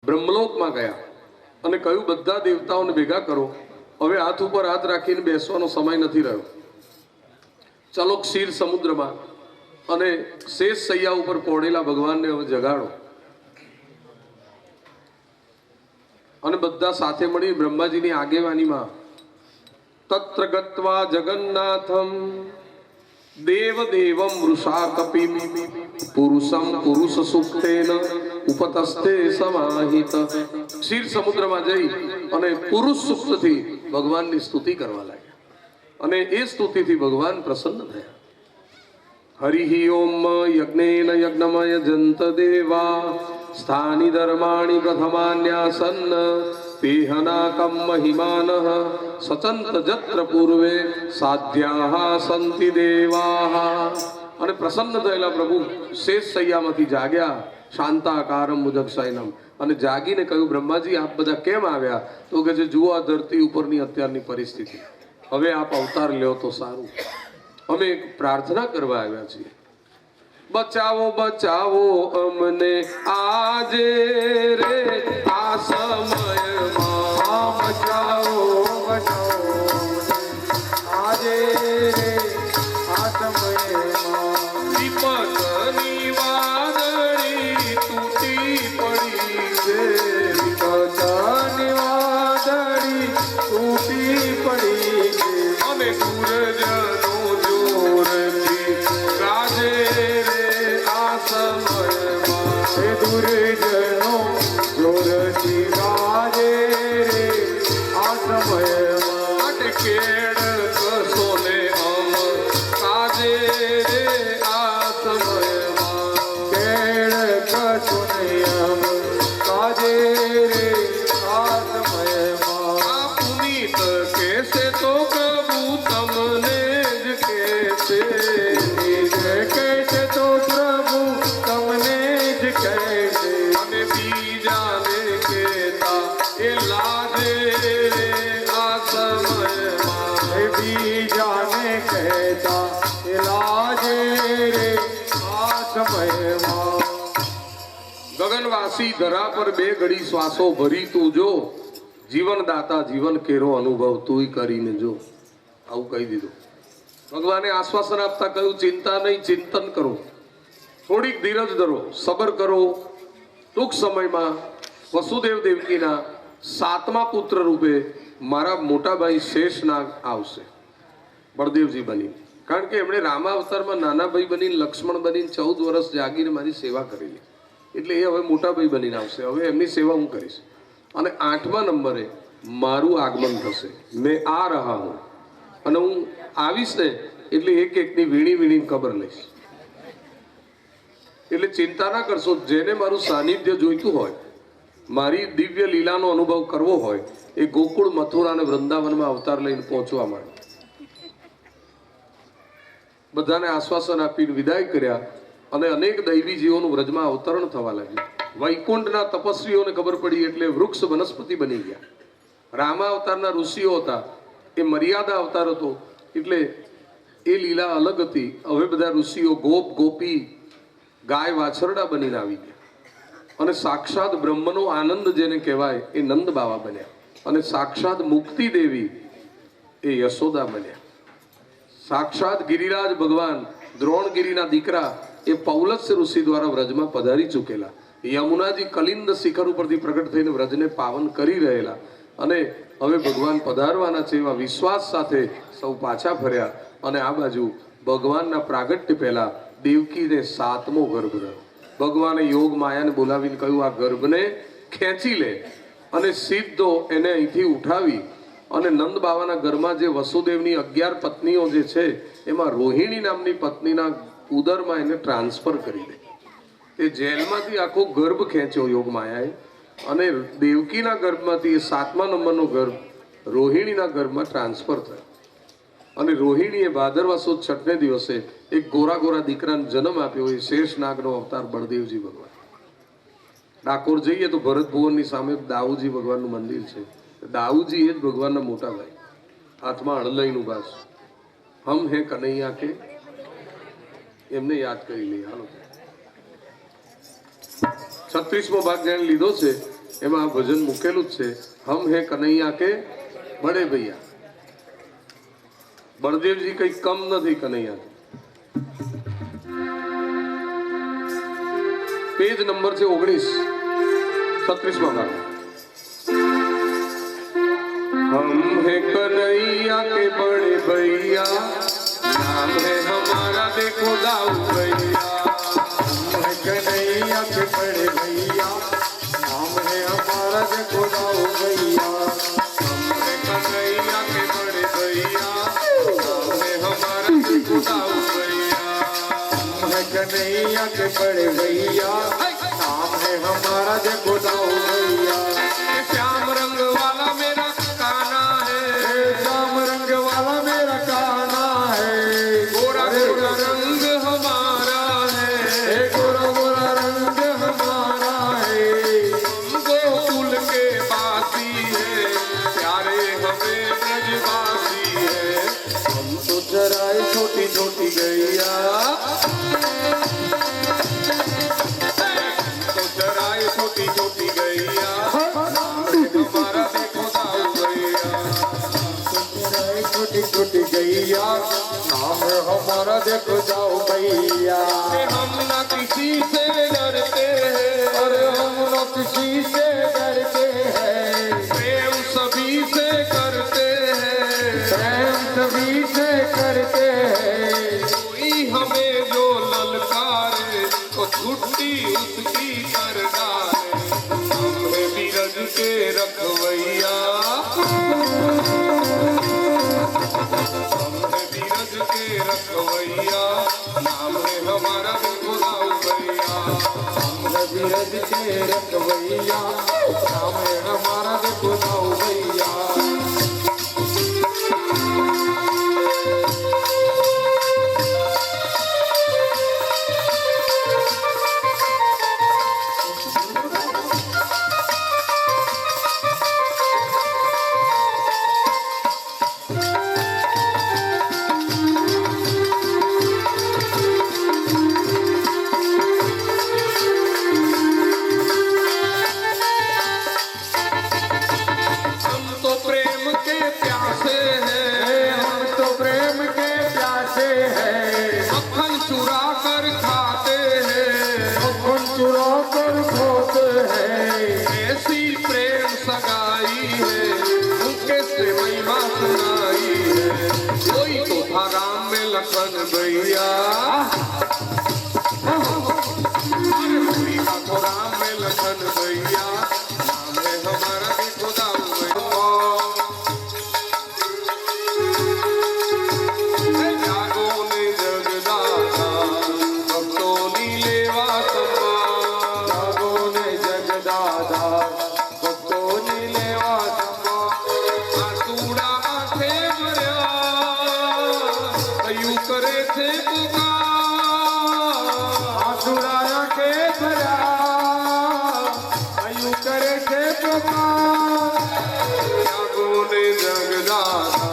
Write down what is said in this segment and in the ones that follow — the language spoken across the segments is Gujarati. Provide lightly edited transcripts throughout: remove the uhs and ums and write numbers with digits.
બ્રહ્મલોકમાં ગયા અને કહ્યું બધા દેવતાઓને ભેગા કરો, હવે હાથ ઉપર હાથ રાખીને બેસવાનો સમય નથી રહ્યો, ચલો ક્ષીર સમુદ્રમાં અને શેષ સૈયા ઉપર પોડેલા ભગવાનને હવે જગાડો. અને બધા સાથે મળી બ્રહ્માજીની આગેવાનીમાં તત્ર ગત્વા જગન્નાથમ દેવદેવમ વૃષા કપિમ પુરુષમ પુરુષ સુક્તેન ઉપતસ્તે સમાહિત. ક્ષીર સમુદ્રમાં જઈ અને પુરુષ સુક્તથી ભગવાનની સ્તુતિ કરવા લાગ્યા અને એ સ્તુતિથી ભગવાન પ્રસન્ન થયા. હરિ ઓમ યજ્ઞેન યજ્ઞમય જંત દેવા સ્થાની ધર્માણી પ્રથમાન્યાસન પેહનાકમ મહિમાનઃ સચંત જત્ર પૂર્વે સાધ્યાઃ સંતિ દેવાઃ. અને પ્રસન્ન થયેલા પ્રભુ શેષ સૈયામાંથી જાગ્યા શાંતાકારમ મુદક્ષાયનમ અને જાગીને કહ્યું, બ્રહ્માજી આપ બધા કેમ આવ્યા? તો કે જે જુઓ આ ધરતી ઉપરની અત્યારની પરિસ્થિતિ, હવે આપ અવતાર લ્યો તો સારું, અમે એક પ્રાર્થના કરવા આવ્યા છીએ. બચાવો બચાવો અમને આજે રે આ સમયમાં, બચાવો બચાવો આજે રે આ સમયમાં. વિપતની વાદળી તૂટી પડી છે, વિપતની વાદળી તૂટી પડી છે, અને દુર્જનો જોરથી ગાજે રે આ સમયમાં. એ દુર્જનો જોરથી ગાજે રે આ સમયમાં. માટે કેડ કસો ને અમ કાજે રે આ સમયમાં. કેળ કશું નિયમ કાજે રે આ સમયમાં. આ પુનીત કેસે તો પ્રભુ તમને જ કેસે, કહેશે તો પ્રભુ તમને જ કહેશે. અને બીજાને કહેતા એ લાજે રે આ સમયમાં. એ બીજાને કહેતા એ લાજે રે આ સમયમાં. ગગનવાસી ધરા પર બે ઘડી શ્વાસો ભરી તું જો, જીવનદાતા જીવન કેરો અનુભવ તુંય કરીને જો. આવું કહી દીધું. ભગવાને આશ્વાસન આપતા કહ્યું, ચિંતા નહીં, ચિંતન કરો, થોડીક ધીરજ ધરો, સબર કરો. ટૂંક સમયમાં વસુદેવ દેવકીના 7મા પુત્ર રૂપે મારા મોટાભાઈ શેષનાગ આવશે, બળદેવજી બની. કારણ કે એમણે રામાવતારમાં નાના ભાઈ બનીને લક્ષ્મણ બનીને 14 વર્ષ જાગીને મારી સેવા કરેલી, એટલે એ હવે મોટા ભાઈ બનીને આવશે. હવે એમની સેવા હું કરીશ. અને 8મા નંબરે મારું આગમન થશે. મેં આ રહા હું, અને હું આવીશ ને એટલે એક એકની વીણી વીણીને ખબર લઈશ. એટલે ચિંતા ના કરશો. જેને મારું સાનિધ્ય જોઈતું હોય, મારી દિવ્ય લીલાનો અનુભવ કરવો હોય, એ ગોકુળ, મથુરા અને વૃંદાવનમાં અવતાર લઈને પહોંચવા માંડે. બધાને આશ્વાસન આપીને વિદાય કર્યા અને અનેક દૈવી જીવોનું વ્રજમાં અવતરણ થવા લાગ્યું. વૈકુંઠના તપસ્વીઓને ખબર પડી એટલે વૃક્ષ વનસ્પતિ બની ગયા. રામા અવતારના ઋષિઓ હતા, એ મર્યાદા અવતાર હતો એટલે એ લીલા અલગ હતી. હવે બધા ઋષિઓ ગોપ ગોપી ગાય વાછરડા બનીને આવી ગયા અને સાક્ષાત બ્રહ્મનો આનંદ જેને કહેવાય એ નંદ બાવા બન્યા અને સાક્ષાત મુક્તિ દેવી એ યશોદા બન્યા. સાક્ષાત ગિરિરાજ ભગવાન દ્રોણગીરીના દીકરા એ પૌલસ્ય ઋષિ દ્વારા વ્રજમાં પધારી ચૂકેલા. યમુનાજી કલિંદ શિખર ઉપરથી પ્રગટ થઈને વ્રજને પાવન કરી રહેલા અને હવે ભગવાન પધારવાના છે એવા વિશ્વાસ સાથે સૌ પાછા ફર્યા. અને આ બાજુ ભગવાનના પ્રાગટ્ય પહેલા દેવકીને 7મો ગર્ભ રહ્યો. ભગવાને યોગ માયાને બોલાવીને કહ્યું, આ ગર્ભને ખેંચી લે અને સીધો એને અહીંથી ઉઠાવી અને નંદ બાવાના ઘરમાં જે વસુદેવની 11 પત્નીઓ જે છે એમાં રોહિણી નામની પત્નીના ઉદરમાં એને ટ્રાન્સફર કરી દે. એ જેલમાંથી આખો ગર્ભ ખેંચ્યો યોગ માયાએ અને દેવકીના ગર્ભમાંથી એ 7મા નંબરનો ગર્ભ રોહિણીના ગર્ભમાં ટ્રાન્સફર થયો. અને રોહિણીએ ભાદરવા સુદ 6ને દિવસે એક ગોરા ગોરા દીકરાને જન્મ આપ્યો. એ શેષનાગનો અવતાર બળદેવજી ભગવાન. ડાકોર જઈએ તો ભરત ભુવનની સામે દાઉજી ભગવાનનું મંદિર છે. દાઉજી એ જ ભગવાનના મોટા ભાઈ, હાથમાં હળલઈનું બાસ. હમ હે કનૈયા કે એમને યાદ કરી લઈએ. હાલો 36મો ભાગ જેને લીધો છે એમાં આ ભજન મૂકેલું જ છે, હમ હે કનૈયા કે બડે ભૈયા. બળદેવજી કઈ કમ નથી કનૈયા. પેજ નંબર છે 19, 36માં ભાગ. हम है कन्हैया के बड़े भैया, नाम है हमारा देखो दाऊ भैया. हम है कन्हैया के बड़े भैया, नाम है हमारा देखो दाऊ भैया. हम है कन्हैया के बड़े भैया, नाम है हमारा देखो दाऊ भैया. हम है कन्हैया के बड़े भैया, नाम है हमारा देखो दाऊ भैया. श्याम रंग वाला मेरा काना है, श्याम रंग वाला मेरा काना है. गोरा गोरा रंग हमारा है, गोरा गोरा रंग हमारा है. गोकुल के बासी है, प्यारे हमें ब्रजवासी है. हम तो चराए छोटी छोटी गैया, तो चराए छोटी छोटी गैया, हमारा देखो दाऊ भैया. चराए छोटी छोटी गैया, नाम है हमारा देखो जाओ भैया. हम ना किसी से डरते हैं, अरे हम न किसी से डरते हैं, प्रेम सभी से करते हैं. प्रेम सभी से करते हैं. कोई हमें जो ललकारे तो छुट्टी उसकी कर डाले. हम है बीरज के रखवैया, हम है बीरज के रखवैया, नाम है हमारा देखो दाऊ भैया. हम बीरज के रखवैया, नाम है हमारा देखो जाओ भैया. हम तो प्रेम के प्यासे हैं, हम तो प्रेम के प्यासे हैं, मक्खन चुरा कर खाते हैं. मक्खन चुरा कर खोते हैं. ऐसी प्रेम सगाई है, उनके से महिमा सुनाई है. कोई तो था राम में लखन भैया, अरे कोई था तो राम में लखन भैया, नाम है हमारा देखो दाऊ भैया. जागो ने जगदाता, भक्तों नी लेवा सम्मान. जागो ने जगदादा, भक्तों ने लेवा सम्मा. आतुड़ा आंखे भर्या, अयू करे थे पुकार. आसुराया के भरा, अयू करे थे पुकार. जागो ने जगदाता,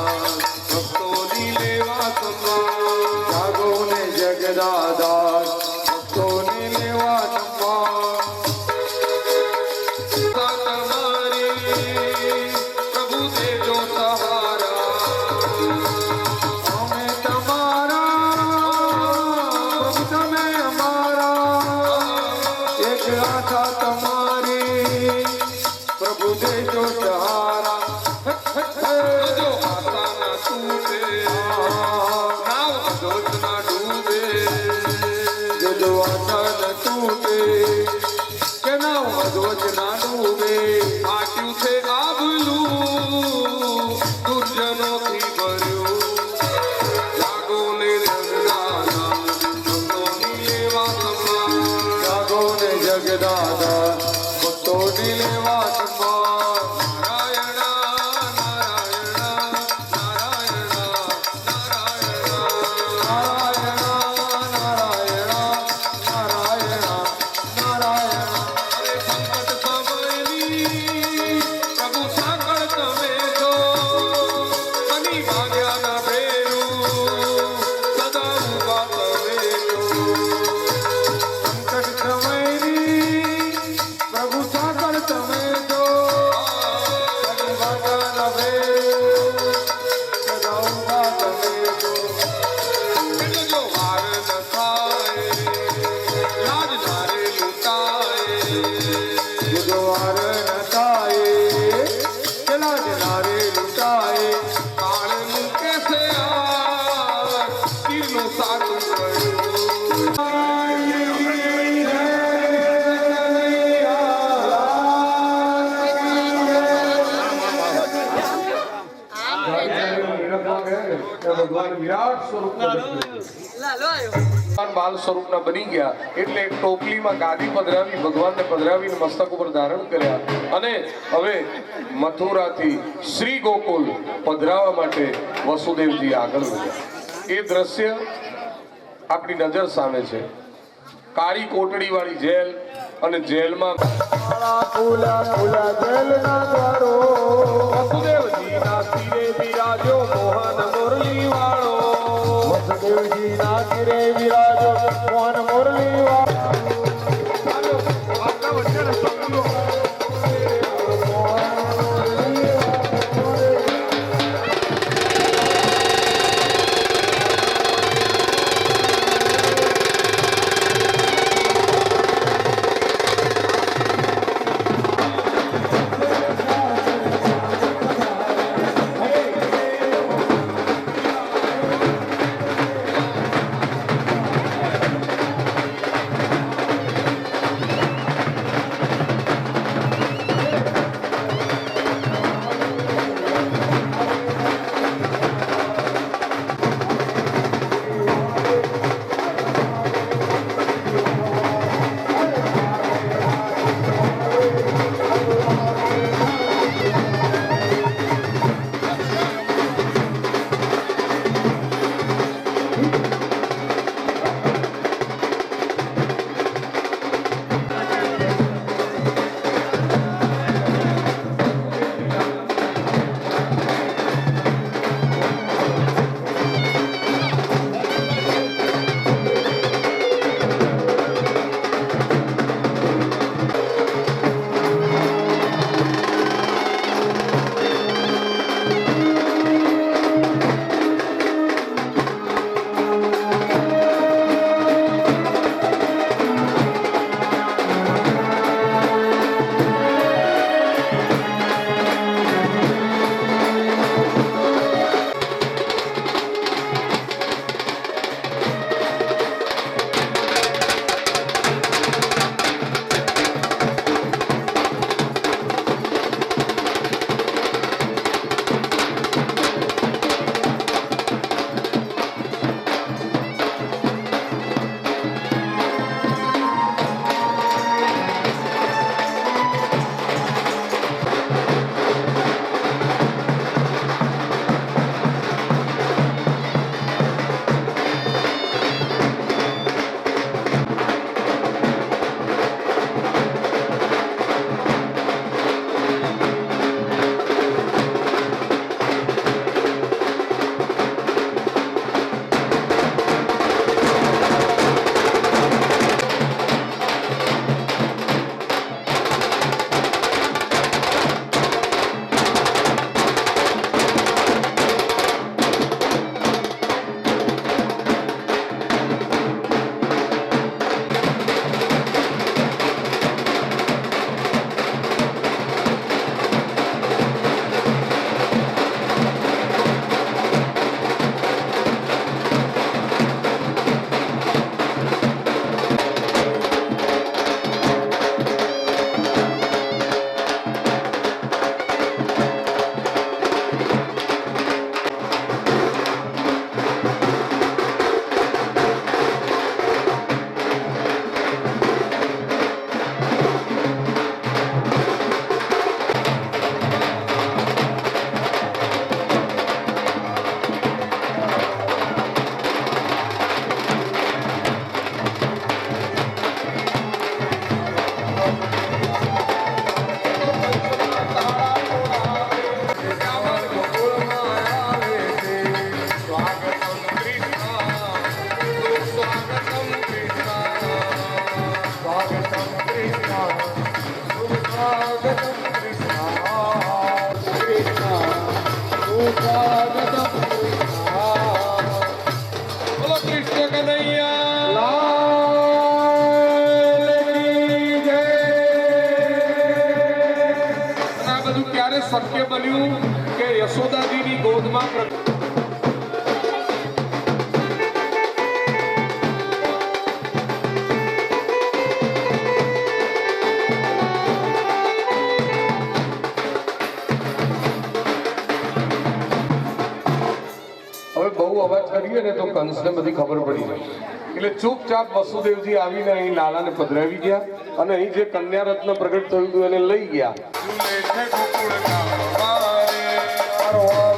भक्तों नी लेवा सम्मान. जागो ने जगदादा, भक्तों ने लेवा सम्मा. तुम्हारी प्रभु दे जो सहारा, हमें तुम्हारा, प्रभु तुम्हें हमारा. एक आशा तुम्हारी, प्रभु दे जो सहारा. जो आशा न टूटे, नाव अधोच न डूबे. जो आशा न टूटे, के नाव अधोच ना डूबे. आट्યું છે આબલું, દુર્જનોથી ભર્યું. જાગો ને જગદાતા, ભક્તોની લેવા सम्मान. जागो ने जगदादा, भक्तों ने लेवा सम्मा. નારાયણ નારાયણ નારાયણ નારાયણ. नारायण नारायण नारायण नारायण. અરે સંકટ સમયની પ્રભુ સાંકળ તમે જો, બની ભાગ્યાના ભેરું, સદા ઉભા તમે જો. संकट समय प्रभु सागर तमें ભગવાન વિરાટ સ્વરૂપના ભગવાન બાલ સ્વરૂપના બની ગયા એટલે એક ટોપલીમાં ગાદી પધરાવી ભગવાનને પધરાવીને મસ્તક ઉપર ધારણ કર્યા અને હવે મથુરાથી શ્રી ગોકુલ પધરાવવા માટે વસુદેવજી આગળ વધ્યા. એ દ્રશ્ય આપણી નજર સામે છે. કાળી કોટડી વાળી જેલ અને જેલમાં વસુદેવજીના તીરે બિરાજો મોહન મુરલી વાળો. વસુદેવજીના તીરે વિરાજો મોહન મુરલી વાળો. બોલો કૃષ્ણ કનૈયા. આ બધું ક્યારે શક્ય બન્યું કે યશોદાજીની ગોદમાં ને તો કંસને બધી ખબર પડી ગઈ. એટલે ચૂપચાપ વસુદેવજી આવીને અહીં લાલાને પધરાવી ગયા અને અહીં જે કન્યા રત્ન પ્રગટ થયું હતું એને લઈ ગયા. ઝૂલે છે ગોકુળના બારે.